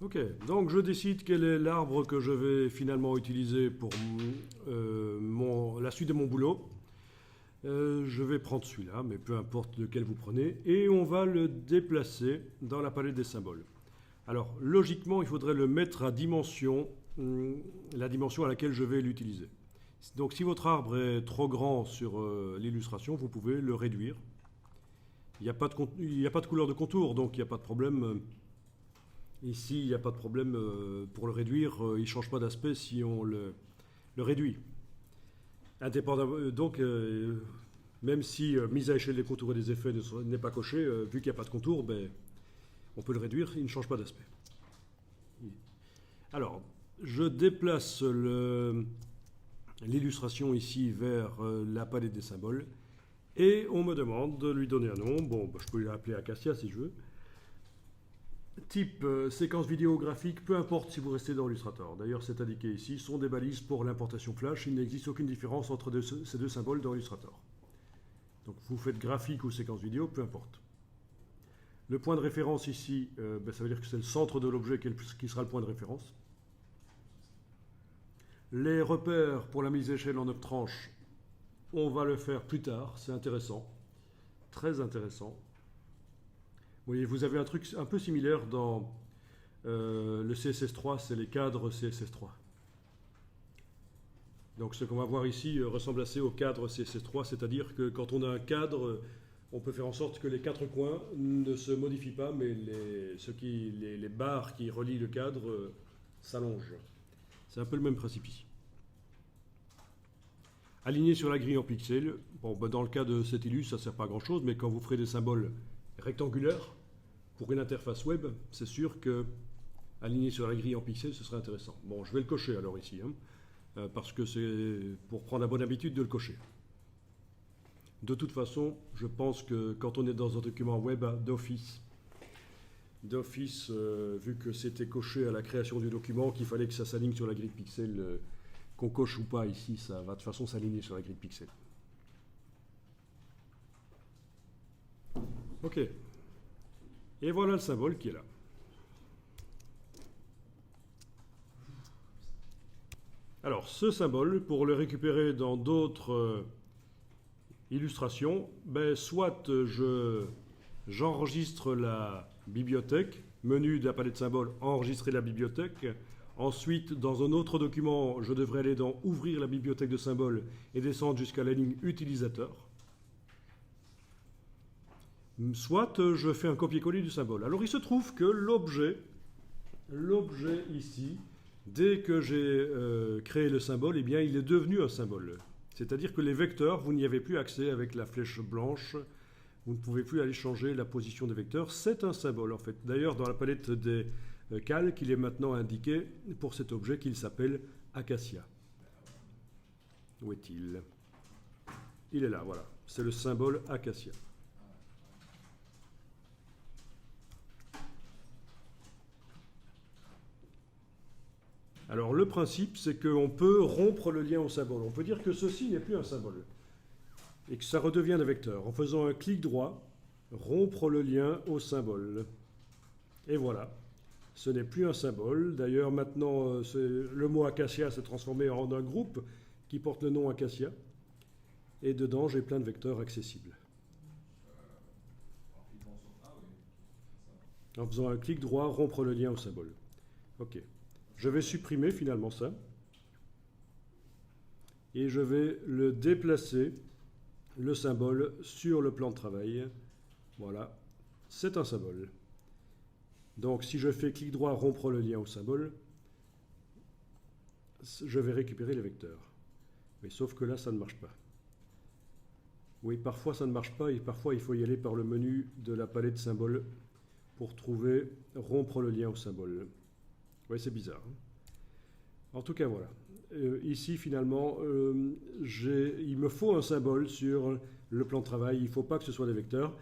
Ok, donc je décide quel est l'arbre que je vais finalement utiliser pour la suite de mon boulot. Je vais prendre celui-là, mais peu importe lequel vous prenez, et on va le déplacer dans la palette des symboles. Alors, logiquement, il faudrait le mettre à dimension, la dimension à laquelle je vais l'utiliser. Donc, si votre arbre est trop grand sur l'illustration, vous pouvez le réduire. Il n'y a pas de couleur de contour, donc il n'y a pas de problème. Ici, il n'y a pas de problème pour le réduire. Il ne change pas d'aspect si on le réduit. Donc, même si mise à échelle des contours et des effets n'est pas coché, vu qu'il n'y a pas de contour, ben, on peut le réduire, il ne change pas d'aspect. Alors, je déplace l'illustration ici vers la palette des symboles et on me demande de lui donner un nom. Bon, ben, je peux l'appeler Acacia si je veux. Type séquence vidéographique, peu importe si vous restez dans Illustrator. D'ailleurs, c'est indiqué ici, sont des balises pour l'importation Flash. Il n'existe aucune différence entre ces deux symboles dans Illustrator. Donc, vous faites graphique ou séquence vidéo, peu importe. Le point de référence ici, ben, ça veut dire que c'est le centre de l'objet qui sera le point de référence. Les repères pour la mise à échelle en 9 tranches, on va le faire plus tard. C'est intéressant, très intéressant. Vous voyez, vous avez un truc un peu similaire dans le CSS3, c'est les cadres CSS3. Donc ce qu'on va voir ici ressemble assez au cadre CSS3, c'est-à-dire que quand on a un cadre, on peut faire en sorte que les quatre coins ne se modifient pas, mais les barres qui relient le cadre s'allongent. C'est un peu le même principe ici. Aligné sur la grille en pixels, bon, ben dans le cas de cette illus, ça ne sert pas à grand-chose, mais quand vous ferez des symboles rectangulaire pour une interface web, c'est sûr que aligné sur la grille en pixels, ce serait intéressant. Bon, je vais le cocher alors ici, hein, parce que c'est pour prendre la bonne habitude de le cocher. De toute façon, je pense que quand on est dans un document web d'office, vu que c'était coché à la création du document, qu'il fallait que ça s'aligne sur la grille pixels, qu'on coche ou pas ici, ça va de toute façon s'aligner sur la grille pixels. Ok. Et voilà le symbole qui est là. Alors, ce symbole, pour le récupérer dans d'autres illustrations, ben, soit j'enregistre la bibliothèque, menu de la palette de symboles, enregistrer la bibliothèque. Ensuite, dans un autre document, je devrais aller dans ouvrir la bibliothèque de symboles et descendre jusqu'à la ligne utilisateur. Soit je fais un copier-coller du symbole. Alors il se trouve que l'objet ici, dès que j'ai créé le symbole, eh bien il est devenu un symbole. C'est-à-dire que les vecteurs, vous n'y avez plus accès avec la flèche blanche, vous ne pouvez plus aller changer la position des vecteurs, c'est un symbole en fait. D'ailleurs dans la palette des calques, il est maintenant indiqué pour cet objet qu'il s'appelle Acacia. Où est-il? Il est là, voilà. C'est le symbole Acacia. Alors le principe, c'est qu'on peut rompre le lien au symbole. On peut dire que ceci n'est plus un symbole et que ça redevient un vecteur. En faisant un clic droit, rompre le lien au symbole. Et voilà, ce n'est plus un symbole. D'ailleurs, maintenant, le mot Acacia s'est transformé en un groupe qui porte le nom Acacia. Et dedans, j'ai plein de vecteurs accessibles. En faisant un clic droit, rompre le lien au symbole. OK. Je vais supprimer finalement ça. Et je vais le déplacer, le symbole, sur le plan de travail. Voilà, c'est un symbole. Donc si je fais clic droit, rompre le lien au symbole, je vais récupérer les vecteurs. Mais sauf que là, ça ne marche pas. Oui, parfois ça ne marche pas et parfois il faut y aller par le menu de la palette symboles pour trouver rompre le lien au symbole. Oui, c'est bizarre. En tout cas, voilà. Ici, finalement, il me faut un symbole sur le plan de travail. Il ne faut pas que ce soit des vecteurs.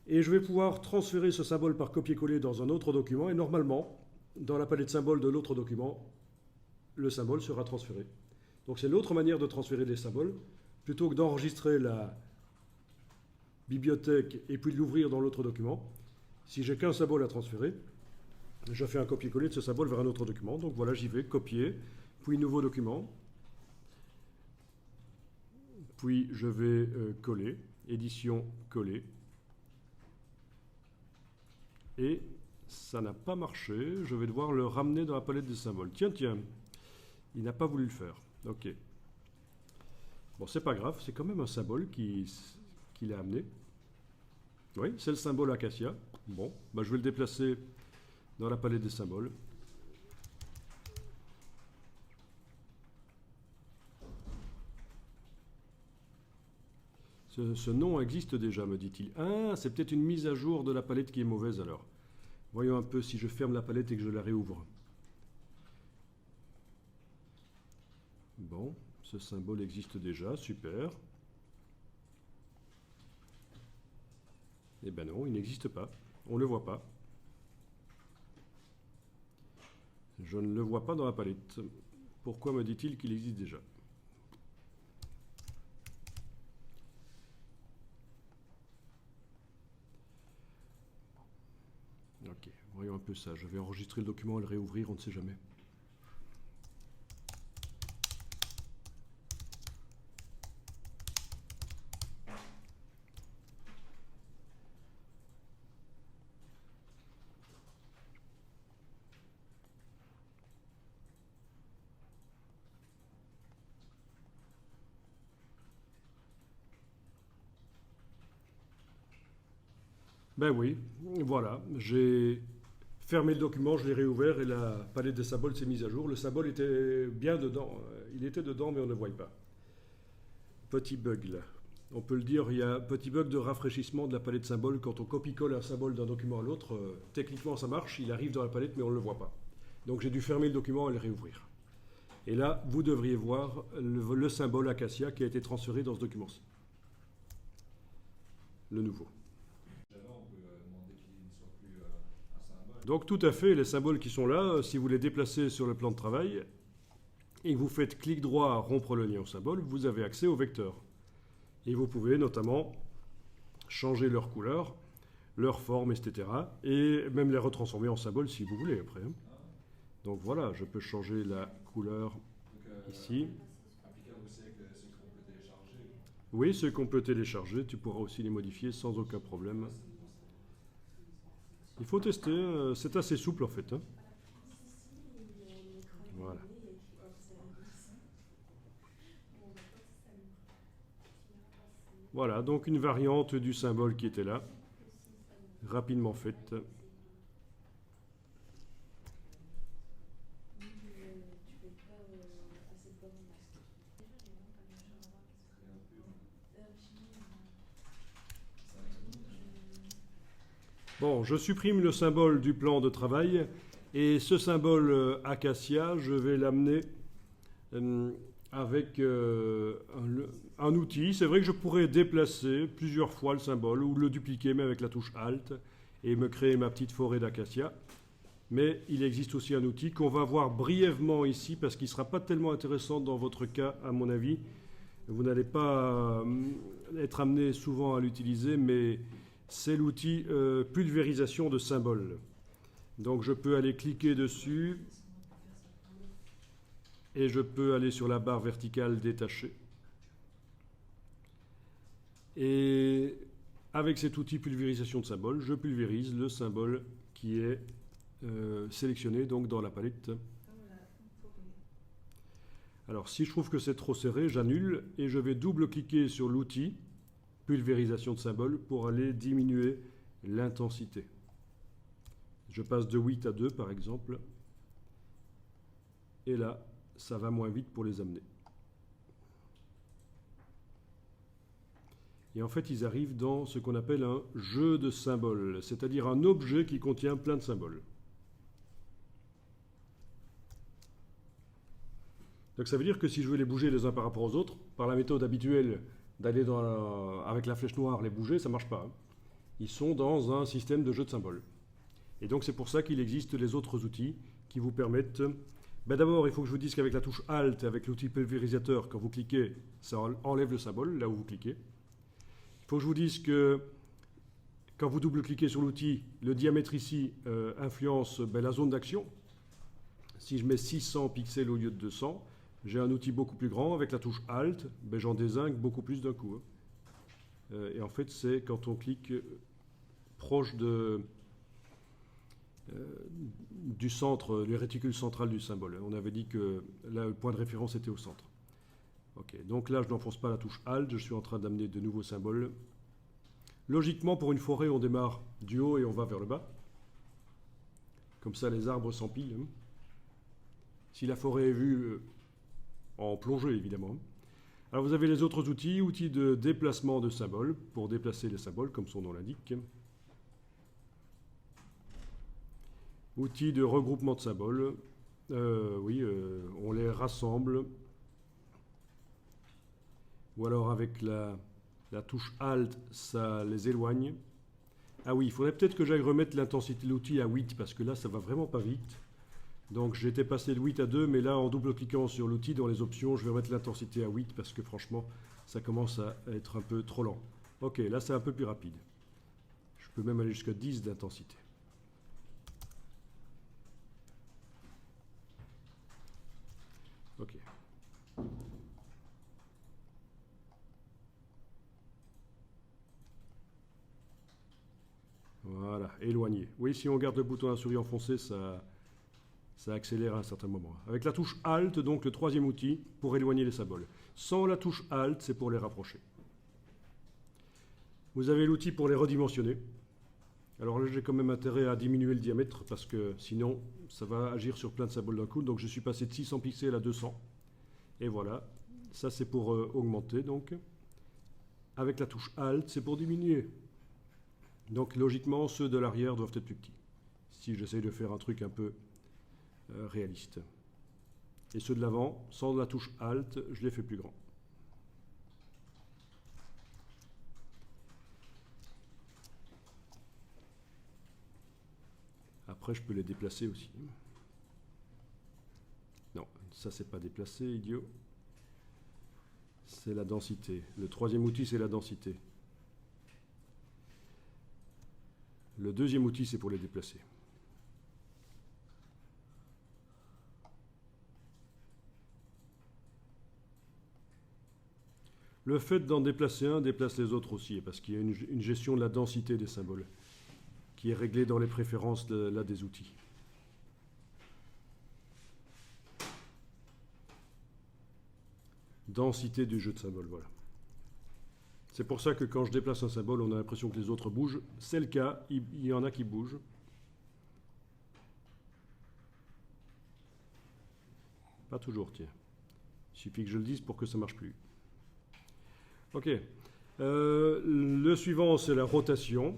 Et je vais pouvoir transférer ce symbole par copier-coller dans un autre document. Et normalement, dans la palette symboles de l'autre document, le symbole sera transféré. Donc c'est l'autre manière de transférer des symboles. Plutôt que d'enregistrer la bibliothèque et puis de l'ouvrir dans l'autre document, si j'ai qu'un symbole à transférer, je fais un copier-coller de ce symbole vers un autre document. Donc voilà, j'y vais, copier, puis nouveau document, puis je vais coller, édition, coller, et ça n'a pas marché. Je vais devoir le ramener dans la palette des symboles. Tiens, il n'a pas voulu le faire. Ok. Bon, c'est pas grave, c'est quand même un symbole qu'il a amené. Oui, c'est le symbole acacia. Bon, bah, je vais le déplacer dans la palette des symboles. Ce nom existe déjà, me dit-il. Ah, c'est peut-être une mise à jour de la palette qui est mauvaise alors. Voyons un peu si je ferme la palette et que je la réouvre. Bon, ce symbole existe déjà, super. Eh ben non, il n'existe pas. On ne le voit pas. Je ne le vois pas dans la palette. Pourquoi me dit-il qu'il existe déjà ? Ok, voyons un peu ça. Je vais enregistrer le document et le réouvrir, on ne sait jamais. Ben oui, voilà, j'ai fermé le document, je l'ai réouvert et la palette des symboles s'est mise à jour. Le symbole était bien dedans, il était dedans mais on ne le voyait pas. Petit bug là. On peut le dire, il y a un petit bug de rafraîchissement de la palette symboles. Quand on copie-colle un symbole d'un document à l'autre, techniquement ça marche, il arrive dans la palette mais on ne le voit pas. Donc j'ai dû fermer le document et le réouvrir. Et là, vous devriez voir le symbole acacia qui a été transféré dans ce document-ci. Le nouveau. Donc tout à fait, les symboles qui sont là, si vous les déplacez sur le plan de travail et que vous faites clic droit à rompre le lien au symbole, vous avez accès aux vecteurs. Et vous pouvez notamment changer leur couleur, leur forme, etc. Et même les retransformer en symboles si vous voulez après. Donc voilà, je peux changer la couleur ici. Oui, ceux qu'on peut télécharger, tu pourras aussi les modifier sans aucun problème. Il faut tester, c'est assez souple en fait. Voilà. Voilà, donc une variante du symbole qui était là, rapidement faite. Bon, je supprime le symbole du plan de travail et ce symbole acacia, je vais l'amener avec un outil. C'est vrai que je pourrais déplacer plusieurs fois le symbole ou le dupliquer, mais avec la touche Alt et me créer ma petite forêt d'acacia. Mais il existe aussi un outil qu'on va voir brièvement ici parce qu'il ne sera pas tellement intéressant dans votre cas, à mon avis. Vous n'allez pas être amené souvent à l'utiliser, mais c'est l'outil pulvérisation de symboles. Donc je peux aller cliquer dessus et je peux aller sur la barre verticale détachée. Et avec cet outil pulvérisation de symboles, je pulvérise le symbole qui est sélectionné donc dans la palette Alors si je trouve que c'est trop serré, j'annule et je vais double-cliquer sur l'outil pulvérisation de symboles pour aller diminuer l'intensité. Je passe de 8 à 2 par exemple. Et là, ça va moins vite pour les amener. Et en fait, ils arrivent dans ce qu'on appelle un jeu de symboles, c'est-à-dire un objet qui contient plein de symboles. Donc ça veut dire que si je veux les bouger les uns par rapport aux autres, par la méthode habituelle d'aller avec la flèche noire les bouger, ça ne marche pas, hein. Ils sont dans un système de jeu de symboles. Et donc c'est pour ça qu'il existe les autres outils qui vous permettent... D'abord, il faut que je vous dise qu'avec la touche Alt, avec l'outil pulvérisateur, quand vous cliquez, ça enlève le symbole, là où vous cliquez. Il faut que je vous dise que quand vous double-cliquez sur l'outil, le diamètre ici influence la zone d'action. Si je mets 600 pixels au lieu de 200, j'ai un outil beaucoup plus grand. Avec la touche Alt, j'en dézingue beaucoup plus d'un coup, hein. Et en fait, c'est quand on clique proche du centre, le réticule central du symbole. On avait dit que là, le point de référence était au centre. Ok, donc là, je n'enfonce pas la touche Alt, je suis en train d'amener de nouveaux symboles. Logiquement, pour une forêt, on démarre du haut et on va vers le bas. Comme ça, les arbres s'empilent, hein. Si la forêt est vue en plongée, évidemment. Alors, vous avez les autres outils, outils de déplacement de symboles, pour déplacer les symboles, comme son nom l'indique. Outils de regroupement de symboles. On les rassemble. Ou alors avec la touche Alt, ça les éloigne. Ah oui, il faudrait peut-être que j'aille remettre l'intensité de l'outil à 8, parce que là, ça va vraiment pas vite. Donc j'étais passé de 8 à 2, mais là, en double-cliquant sur l'outil, dans les options, je vais remettre l'intensité à 8, parce que franchement, ça commence à être un peu trop lent. Ok, là, c'est un peu plus rapide. Je peux même aller jusqu'à 10 d'intensité. Ok. Voilà, éloigner. Oui, si on garde le bouton à la souris enfoncé, ça accélère à un certain moment. Avec la touche Alt, donc le troisième outil, pour éloigner les symboles. Sans la touche Alt, c'est pour les rapprocher. Vous avez l'outil pour les redimensionner. Alors là, j'ai quand même intérêt à diminuer le diamètre, parce que sinon, ça va agir sur plein de symboles d'un coup. Donc je suis passé de 600 pixels à 200. Et voilà, ça c'est pour augmenter, donc. Avec la touche Alt, c'est pour diminuer. Donc logiquement, ceux de l'arrière doivent être plus petits, si j'essaye de faire un truc un peu réaliste. Et ceux de l'avant, sans la touche Alt, je les fais plus grands. Après, je peux les déplacer aussi. Non, ça c'est pas déplacé, idiot. C'est la densité. Le troisième outil, c'est la densité. Le deuxième outil, c'est pour les déplacer. Le fait d'en déplacer un déplace les autres aussi, parce qu'il y a une gestion de la densité des symboles qui est réglée dans les préférences des outils. Densité du jeu de symboles, voilà. C'est pour ça que quand je déplace un symbole, on a l'impression que les autres bougent. C'est le cas, il y en a qui bougent. Pas toujours, tiens. Il suffit que je le dise pour que ça ne marche plus. Ok. Le suivant, c'est la rotation.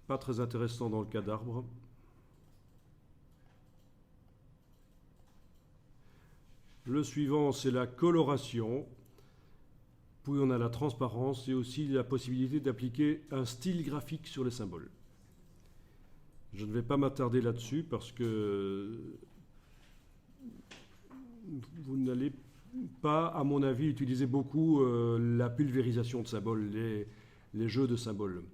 Pas très intéressant dans le cas d'arbre. Le suivant, c'est la coloration. Puis on a la transparence et aussi la possibilité d'appliquer un style graphique sur les symboles. Je ne vais pas m'attarder là-dessus parce que vous n'allez pas, à mon avis, utiliser beaucoup la pulvérisation de symboles, les jeux de symboles.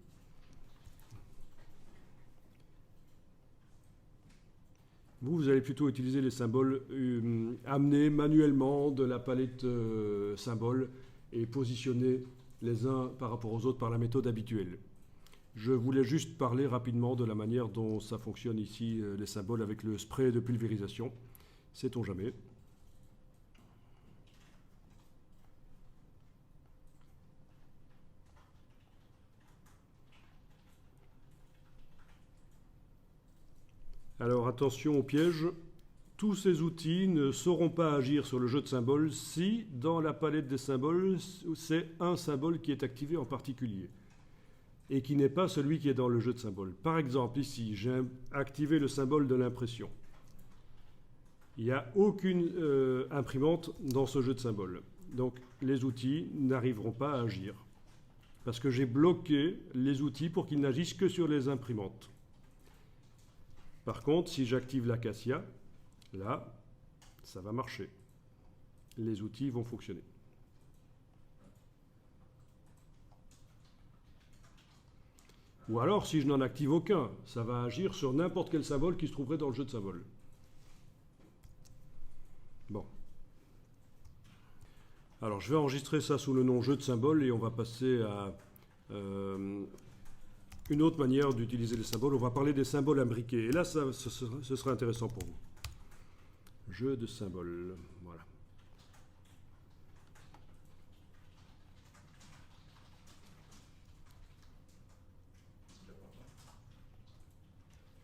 Vous allez plutôt utiliser les symboles amenés manuellement de la palette symboles et positionner les uns par rapport aux autres par la méthode habituelle. Je voulais juste parler rapidement de la manière dont ça fonctionne ici, les symboles avec le spray de pulvérisation. Sait-on jamais. Alors attention au piège. Tous ces outils ne sauront pas agir sur le jeu de symboles si, dans la palette des symboles, c'est un symbole qui est activé en particulier et qui n'est pas celui qui est dans le jeu de symboles. Par exemple, ici, j'ai activé le symbole de l'impression. Il n'y a aucune imprimante dans ce jeu de symboles. Donc, les outils n'arriveront pas à agir parce que j'ai bloqué les outils pour qu'ils n'agissent que sur les imprimantes. Par contre, si j'active l'acacia, là, ça va marcher. Les outils vont fonctionner. Ou alors, si je n'en active aucun, ça va agir sur n'importe quel symbole qui se trouverait dans le jeu de symboles. Bon. Alors, je vais enregistrer ça sous le nom jeu de symboles et on va passer à une autre manière d'utiliser les symboles. On va parler des symboles imbriqués. Et là, ce sera intéressant pour vous. Jeu de symboles. Voilà.